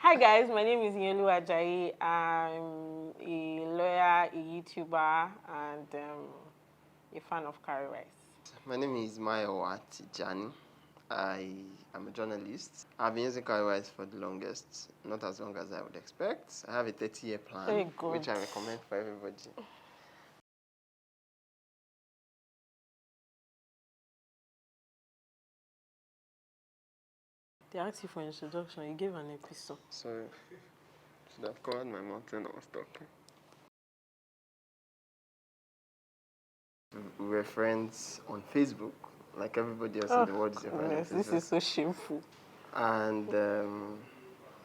Hi guys, my name is Iyinoluwa and Mayowa. I'm a lawyer, a YouTuber, and a fan of Cowrywise. My name is Mayowa. I am a journalist. I've been using Cowrywise for the longest, not as long as I would expect. I have a 30-year plan, which I recommend for everybody. They asked you for introduction, you gave an episode. Sorry, should have covered my mouth when I was talking. We were friends on Facebook, like everybody else in the world is a friend on Facebook. This is so shameful. And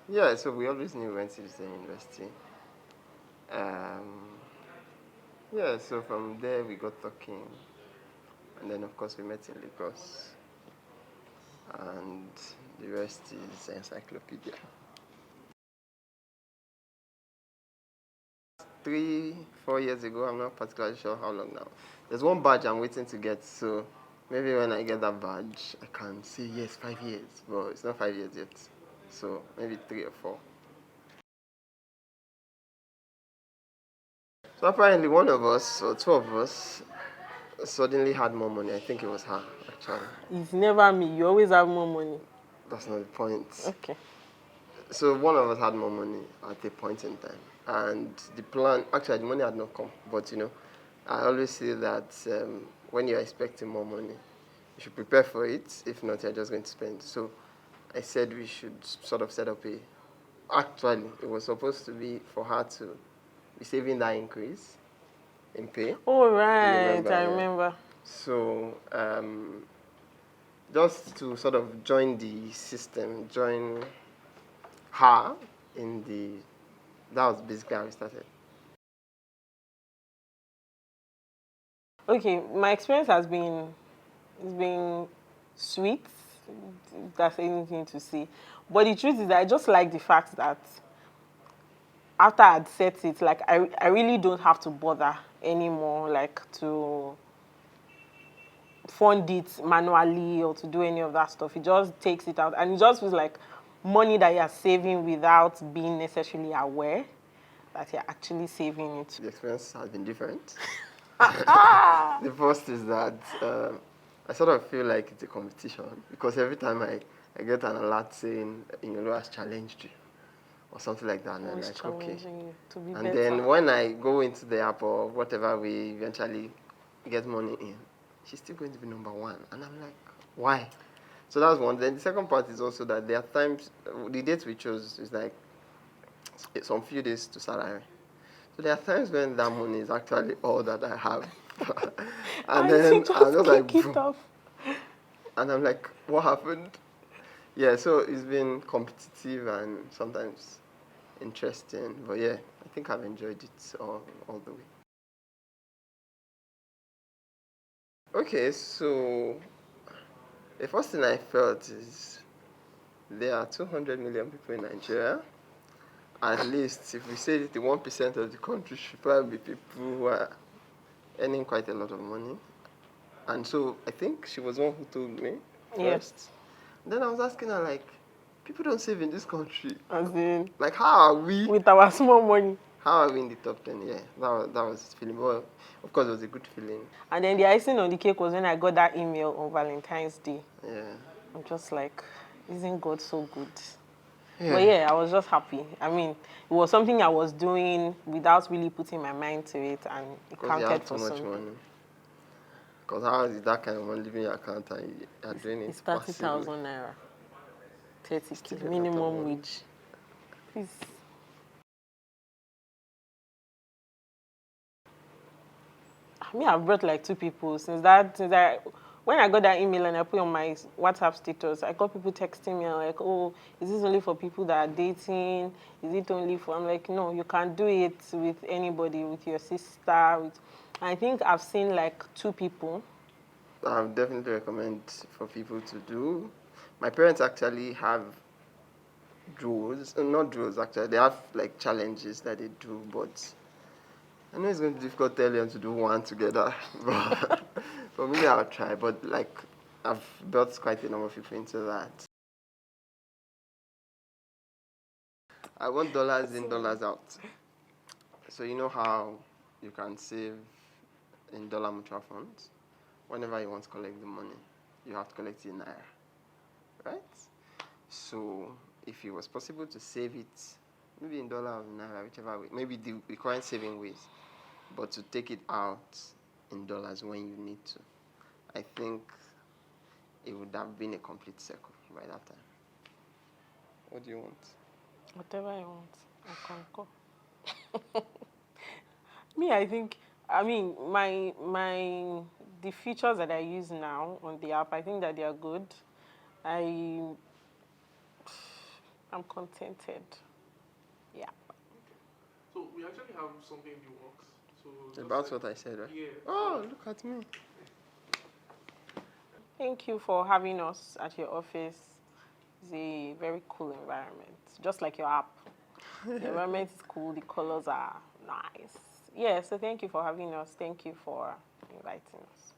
yeah, so we always knew we went to the same university. Yeah, so from there we got talking, and then of course we met in Lagos, and the rest is encyclopedia. 3-4 years ago, I'm not particularly sure how long now. There's one badge I'm waiting to get, so maybe when I get that badge, I can say yes, 5 years, but it's not 5 years yet, so maybe 3 or 4. So apparently one of us, or 2 of us, suddenly had more money. I think it was her, actually. It's never me. You always have more money. That's not the point. Okay. So one of us had more money at a point in time. And the plan, actually the money had not come. But I always say that when you're expecting more money, you should prepare for it. If not, you're just going to spend. So I said we should sort of set up actually, it was supposed to be for her to be saving that increase in pay. Oh, right, I remember. So, just to sort of join the system, join her that was basically how we started. Okay, my experience has been sweet. If that's anything to say. But the truth is that I just like the fact that after I'd set it, like I really don't have to bother anymore, like to fund it manually or to do any of that stuff. It just takes it out, and it just feels like money that you're saving without being necessarily aware that you're actually saving it. The experience has been different. The first is that I sort of feel like it's a competition because every time I get an alert saying Iyinoluwa has challenged you or something like that, and I'm like, okay. And then when I go into the app or whatever, we eventually get money in, she's still going to be number 1. And I'm like, why? So that's one. Then the second part is also that there are times, the dates we chose is like some few days to salary. So there are times when that money is actually all that I have. And then I'm just like, and I'm like, what happened? Yeah, so it's been competitive and sometimes interesting. But yeah, I think I've enjoyed it all the way. Okay, so the first thing I felt is there are 200 million people in Nigeria. At least, if we say the 1% of the country should probably be people who are earning quite a lot of money. And so I think she was one who told me first. Then I was asking her, like, people don't save in this country. As in, like, how are we? With our small money. How are we in the top 10? Yeah, that was feeling. Well, of course, it was a good feeling. And then the icing on the cake was when I got that email on Valentine's Day. Yeah. I'm just like, isn't God so good? Yeah. But yeah, I was just happy. I mean, it was something I was doing without really putting my mind to it, and it counted for something. Too much money. Because how is that kind of money leaving your account and you are doing it? It's 30,000 naira. 30K minimum wage. Please. I've brought like 2 people since that. When I got that email and I put on my WhatsApp status, I got people texting me like, oh, is this only for people that are dating? Is it only for... I'm like, no, you can do it with anybody, with your sister. I think I've seen like 2 people. I would definitely recommend for people to do. My parents actually have drills, not drills actually, they have like challenges that they do, but I know it's going to be difficult to tell them to do one together, but for me, I'll try. But like, I've brought quite a number of people into that. I want dollars in, dollars out. So you know how you can save in dollar mutual funds? Whenever you want to collect the money, you have to collect it in naira, right? So if it was possible to save it, maybe in dollar or naira, whichever way, maybe the current saving ways, but to take it out in dollars when you need to, I think it would have been a complete circle by that time. What do you want? Whatever I want, I can go. Me, I think, I mean, the features that I use now on the app, I think that they are good. I, I'm contented. Yeah. So we actually have something in the works. So About what I said, right? Yeah. Oh, look at me. Thank you for having us at your office. It's a very cool environment, just like your app. The environment is cool, the colors are nice. Yeah, so thank you for having us. Thank you for inviting us.